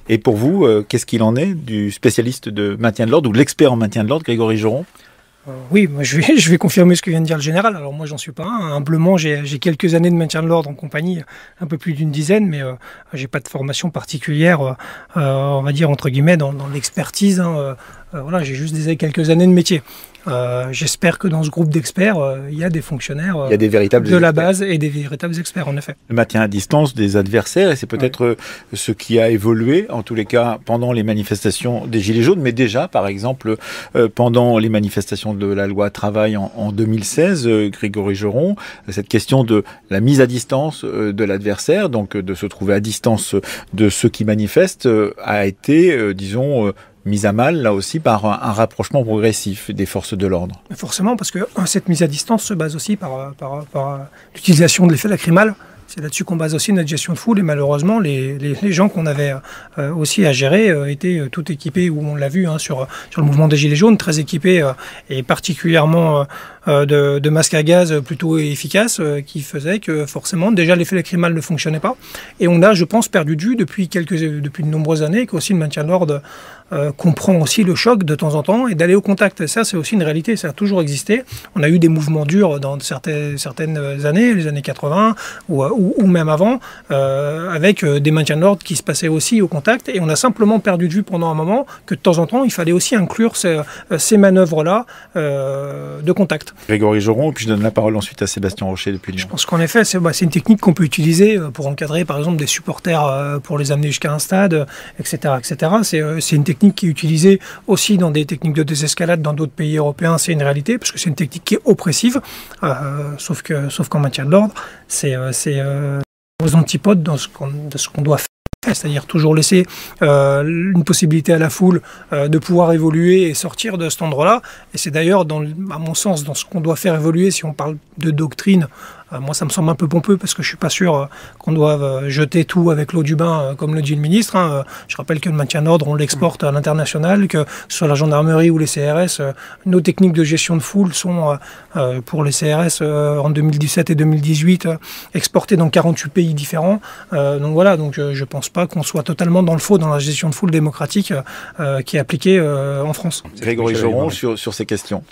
Et pour vous, qu'est-ce qu'il en est du spécialiste de maintien de l'ordre ou de l'expert en maintien de l'ordre, Grégory Joron? Oui, moi je vais confirmer ce que vient de dire le général. Alors moi j'en suis pas un. Humblement, j'ai quelques années de maintien de l'ordre en compagnie, un peu plus d'une dizaine, mais j'ai pas de formation particulière, on va dire entre guillemets, dans l'expertise. Voilà, j'ai juste quelques années de métier. J'espère que dans ce groupe d'experts, il y a des fonctionnaires il y a des véritables de la base et des véritables experts, en effet. Le maintien à distance des adversaires, et c'est peut-être ce qui a évolué, en tous les cas, pendant les manifestations des Gilets jaunes, mais déjà, par exemple, pendant les manifestations de la loi travail en 2016, Grégory Joron, cette question de la mise à distance de l'adversaire, donc de se trouver à distance de ceux qui manifestent, a été, disons, mise à mal, là aussi, par un rapprochement progressif des forces de l'ordre. Forcément, parce que cette mise à distance se base aussi par l'utilisation de l'effet lacrymal. C'est là-dessus qu'on base aussi notre gestion de foule, et malheureusement, les gens qu'on avait aussi à gérer étaient tout équipés, ou on l'a vu sur le mouvement des Gilets jaunes, très équipés, et particulièrement de masques à gaz plutôt efficaces, qui faisaient que forcément, déjà, l'effet lacrymal ne fonctionnait pas. Et on a, je pense, perdu de vue depuis de nombreuses années, qu'aussi le maintien de l'ordre comprend aussi le choc de temps en temps, et d'aller au contact. Et ça, c'est aussi une réalité, ça a toujours existé. On a eu des mouvements durs dans certaines années, les années 80, ou même avant, avec des maintiens de l'ordre qui se passaient aussi au contact, et on a simplement perdu de vue pendant un moment que de temps en temps, il fallait aussi inclure ces manœuvres-là de contact. Grégory Joron, puis je donne la parole ensuite à Sébastien Rocher depuis Lyon. Je pense qu'en effet, c'est une technique qu'on peut utiliser pour encadrer, par exemple, des supporters, pour les amener jusqu'à un stade, etc. etc. C'est une technique qui est utilisée aussi dans des techniques de désescalade dans d'autres pays européens, c'est une réalité, parce que c'est une technique qui est oppressive, sauf qu'en matière de l'ordre, c'est aux antipodes de ce qu'on doit faire. C'est-à-dire toujours laisser une possibilité à la foule de pouvoir évoluer et sortir de cet endroit-là. Et c'est d'ailleurs, à mon sens, dans ce qu'on doit faire évoluer, si on parle de doctrine. Moi, ça me semble un peu pompeux, parce que je ne suis pas sûr qu'on doive jeter tout avec l'eau du bain, comme le dit le ministre. Je rappelle que le maintien d'ordre, on l'exporte à l'international, que sur la gendarmerie ou les CRS, nos techniques de gestion de foule sont, pour les CRS, en 2017 et 2018, exportées dans 48 pays différents. Donc voilà, je ne pense pas qu'on soit totalement dans le faux dans la gestion de foule démocratique qui est appliquée en France. Grégory Joron, sur ces questions.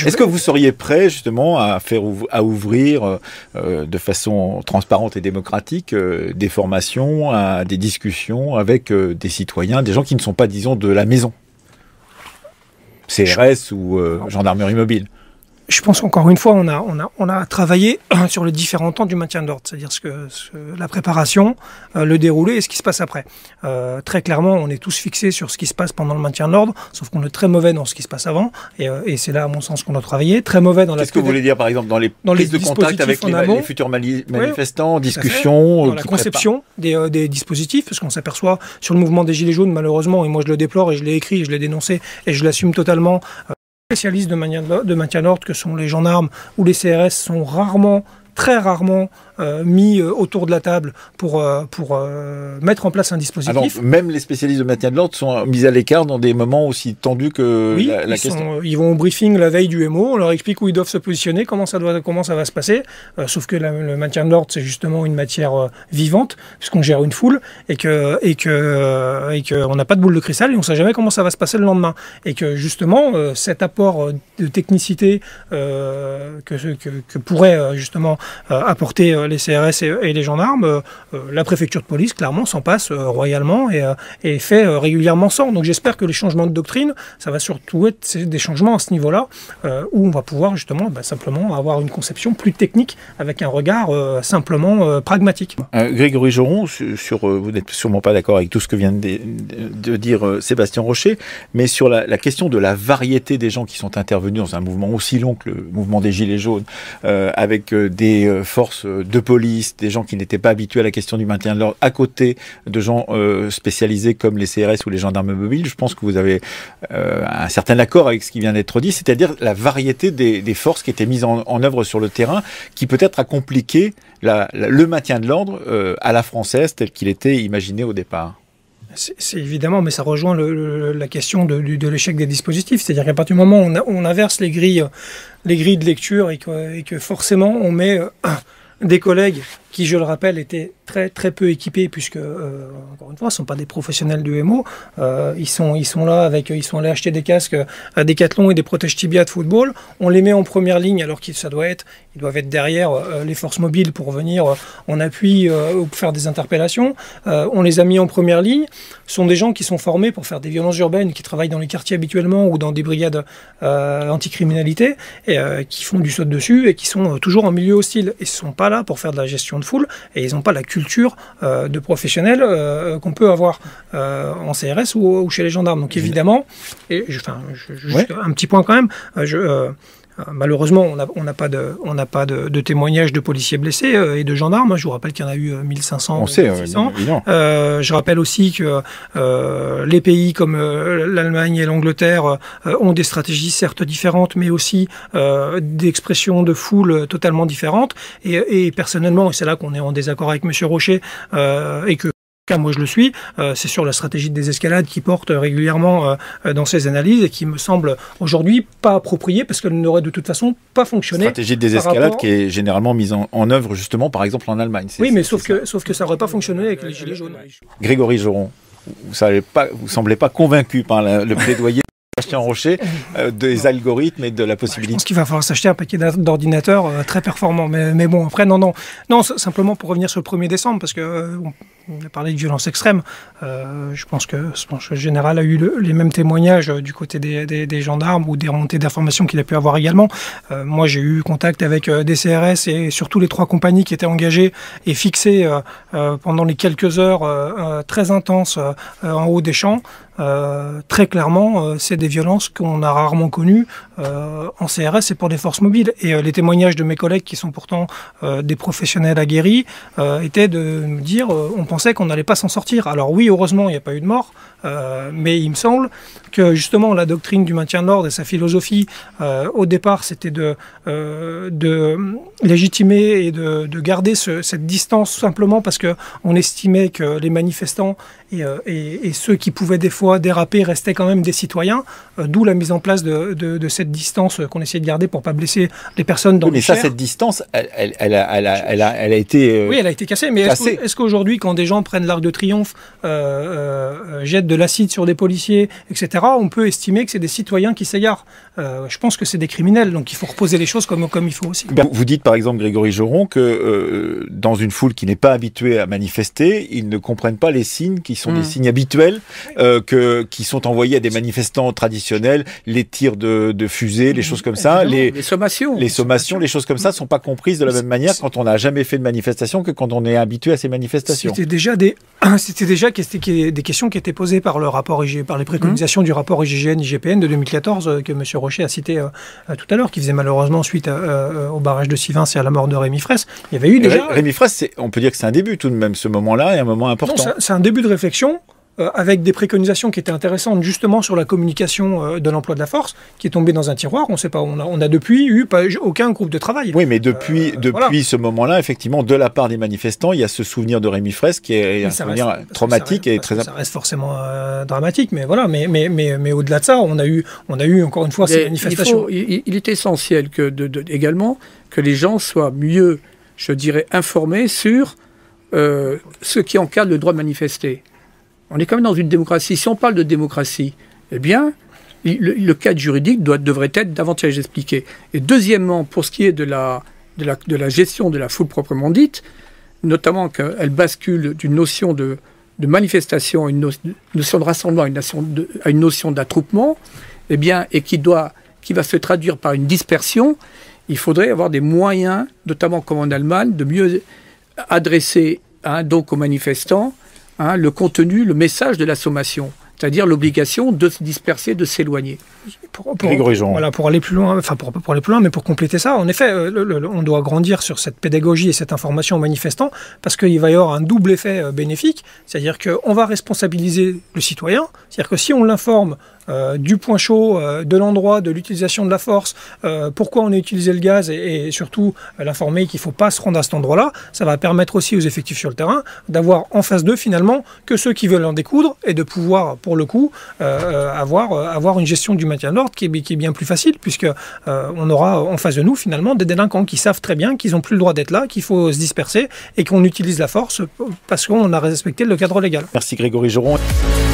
Est-ce que vous seriez prêt justement à ouvrir de façon transparente et démocratique des formations, des discussions avec des citoyens, des gens qui ne sont pas, disons, de la maison, CRS ou gendarmerie mobile? Je pense qu'encore une fois, on a travaillé sur les différents temps du maintien de l'ordre, c'est-à-dire la préparation, le déroulé et ce qui se passe après. Très clairement, on est tous fixés sur ce qui se passe pendant le maintien de l'ordre, sauf qu'on est très mauvais dans ce qui se passe avant, et c'est là, à mon sens, qu'on doit travailler. Très mauvais dans Qu'est-ce que vous voulez dire, par exemple, dans les prises de contact avec les futurs manifestants, discussions, dans la conception des dispositifs, parce qu'on s'aperçoit sur le mouvement des Gilets jaunes, malheureusement, et moi je le déplore, et je l'ai écrit, et je l'ai dénoncé, et je l'assume totalement, spécialistes de maintien d'ordre que sont les gendarmes ou les CRS sont très rarement mis autour de la table pour mettre en place un dispositif. Alors, même les spécialistes de maintien de l'ordre sont mis à l'écart dans des moments aussi tendus que la question. Ils vont au briefing la veille du MO, on leur explique où ils doivent se positionner, comment ça va se passer, sauf que le maintien de l'ordre, c'est justement une matière vivante, puisqu'on gère une foule, et qu'on n'a pas de boule de cristal, et on ne sait jamais comment ça va se passer le lendemain. Et que justement, cet apport de technicité que pourraient justement apporter les CRS et les gendarmes, la préfecture de police, clairement, s'en passe royalement et fait régulièrement sans. Donc j'espère que les changements de doctrine, ça va surtout être des changements à ce niveau-là, où on va pouvoir justement simplement avoir une conception plus technique, avec un regard simplement pragmatique. Grégory Joron, vous n'êtes sûrement pas d'accord avec tout ce que vient de dire Sébastien Rocher, mais sur la question de la variété des gens qui sont intervenus dans un mouvement aussi long que le mouvement des Gilets jaunes, avec des forces de police, des gens qui n'étaient pas habitués à la question du maintien de l'ordre, à côté de gens spécialisés comme les CRS ou les gendarmes mobiles. Je pense que vous avez un certain accord avec ce qui vient d'être dit, c'est-à-dire la variété des forces qui étaient mises en œuvre sur le terrain, qui peut-être a compliqué le maintien de l'ordre à la française tel qu'il était imaginé au départ. C'est évidemment, mais ça rejoint la question de l'échec des dispositifs. C'est-à-dire qu'à partir du moment où on inverse les grilles de lecture et que forcément on met des collègues qui, je le rappelle, étaient très peu équipés, puisque, encore une fois, ce ne sont pas des professionnels du MO. Ils sont allés acheter des casques à Decathlon et des protèges tibia de football. On les met en première ligne, alors qu'ils doivent être derrière les forces mobiles pour venir en appui ou pour faire des interpellations. On les a mis en première ligne. Ce sont des gens qui sont formés pour faire des violences urbaines, qui travaillent dans les quartiers habituellement ou dans des brigades anticriminalité, et qui font du saut de dessus et qui sont toujours en milieu hostile. Et ils ne sont pas là pour faire de la gestion de foule, et ils n'ont pas la culture de professionnels qu'on peut avoir en CRS ou chez les gendarmes. Donc évidemment, et juste un petit point quand même, malheureusement, on n'a pas de témoignages de policiers blessés et de gendarmes. Je vous rappelle qu'il y en a eu 1500. On sait, 600. Je rappelle aussi que les pays comme l'Allemagne et l'Angleterre ont des stratégies certes différentes, mais aussi d'expressions de foule totalement différentes. Et personnellement, et c'est là qu'on est en désaccord avec M. Rocher, et que moi je le suis, c'est sur la stratégie de désescalade qui porte régulièrement dans ses analyses et qui me semble aujourd'hui pas appropriée parce qu'elle n'aurait de toute façon pas fonctionné. Stratégie de désescalade qui est généralement mise en œuvre justement par exemple en Allemagne. Oui, mais sauf que ça n'aurait pas fonctionné avec les Gilets jaunes. Grégory Joron, vous semblez pas convaincu par le plaidoyer Bastien Rocher des algorithmes et de la possibilité. Je pense qu'il va falloir s'acheter un paquet d'ordinateurs très performants. Mais bon, après, non, simplement pour revenir sur le 1er décembre, parce que on a parlé de violence extrême. Je pense que le général a eu les mêmes témoignages du côté des gendarmes ou des remontées d'informations qu'il a pu avoir également. Moi, j'ai eu contact avec des CRS et surtout les 3 compagnies qui étaient engagées et fixées pendant les quelques heures très intenses en haut des champs. Très clairement, c'est des violences qu'on a rarement connues en CRS et pour des forces mobiles. Et les témoignages de mes collègues qui sont pourtant des professionnels aguerris étaient de me dire on pensait qu'on n'allait pas s'en sortir. Alors oui, heureusement, il n'y a pas eu de mort, mais il me semble que justement la doctrine du maintien de l'ordre et sa philosophie, au départ, c'était de légitimer et de garder cette distance simplement parce qu'on estimait que les manifestants et ceux qui pouvaient des fois déraper restaient quand même des citoyens, d'où la mise en place de cette distance qu'on essayait de garder pour ne pas blesser les personnes dans les chairs. Mais ça, cette distance, elle a été oui, elle a été cassée, mais est-ce qu'aujourd'hui, quand des gens prennent l'Arc de Triomphe, jettent de l'acide sur des policiers, etc., on peut estimer que c'est des citoyens qui s'égarent? Je pense que c'est des criminels, donc il faut reposer les choses comme il faut aussi. Vous dites par exemple, Grégory Joron, que dans une foule qui n'est pas habituée à manifester, ils ne comprennent pas les signes qui sont des signes habituels qui sont envoyés à des manifestants traditionnels, les tirs de fusées, les choses comme ça, les sommations, les choses comme ça ne sont pas comprises de la même manière quand on n'a jamais fait de manifestation que quand on est habitué à ces manifestations. C'était déjà des questions qui étaient posées par par les préconisations du rapport IGGN-IGPN de 2014 que M. Rocher a cité tout à l'heure, qui faisait malheureusement suite au barrage de Sivins et à la mort de Rémi Fraisse. Il y avait eu déjà... Rémi Fraisse, on peut dire que c'est un début tout de même, ce moment-là, et un moment important. Non, c'est un début de réflexion avec des préconisations qui étaient intéressantes justement sur la communication de l'emploi de la force, qui est tombée dans un tiroir. On sait pas, on a depuis eu aucun groupe de travail. Oui, mais depuis ce moment-là, effectivement, de la part des manifestants, il y a ce souvenir de Rémi Fraisse qui est un souvenir traumatique et très. Ça reste forcément dramatique, mais voilà. Mais au-delà de ça, on a eu encore une fois ces manifestations. Il est essentiel également que les gens soient mieux, je dirais, informés sur ce qui encadre le droit de manifester. On est quand même dans une démocratie. Si on parle de démocratie, eh bien, le cadre juridique devrait être davantage expliqué. Et deuxièmement, pour ce qui est de la gestion de la foule proprement dite, notamment qu'elle bascule d'une notion de manifestation à une notion de rassemblement, à une notion d'attroupement, eh bien, et qui va se traduire par une dispersion, il faudrait avoir des moyens, notamment comme en Allemagne, de mieux adresser donc aux manifestants le contenu, le message de la sommation, c'est-à-dire l'obligation de se disperser, de s'éloigner. Pour aller plus loin, mais pour compléter ça, en effet, on doit grandir sur cette pédagogie et cette information aux manifestants, parce qu'il va y avoir un double effet bénéfique, c'est-à-dire qu'on va responsabiliser le citoyen, c'est-à-dire que si on l'informe du point chaud, de l'endroit, de l'utilisation de la force, pourquoi on a utilisé le gaz et surtout l'informer qu'il ne faut pas se rendre à cet endroit-là, ça va permettre aussi aux effectifs sur le terrain d'avoir en face d'eux finalement que ceux qui veulent en découdre et de pouvoir pour le coup avoir une gestion du maintien de l'ordre qui est bien plus facile, puisque on aura en face de nous finalement des délinquants qui savent très bien qu'ils n'ont plus le droit d'être là, qu'il faut se disperser et qu'on utilise la force parce qu'on a respecté le cadre légal. Merci Grégory Joron.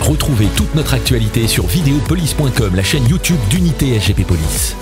Retrouvez toute notre actualité sur videopolice.com, la chaîne YouTube d'Unité SGP Police.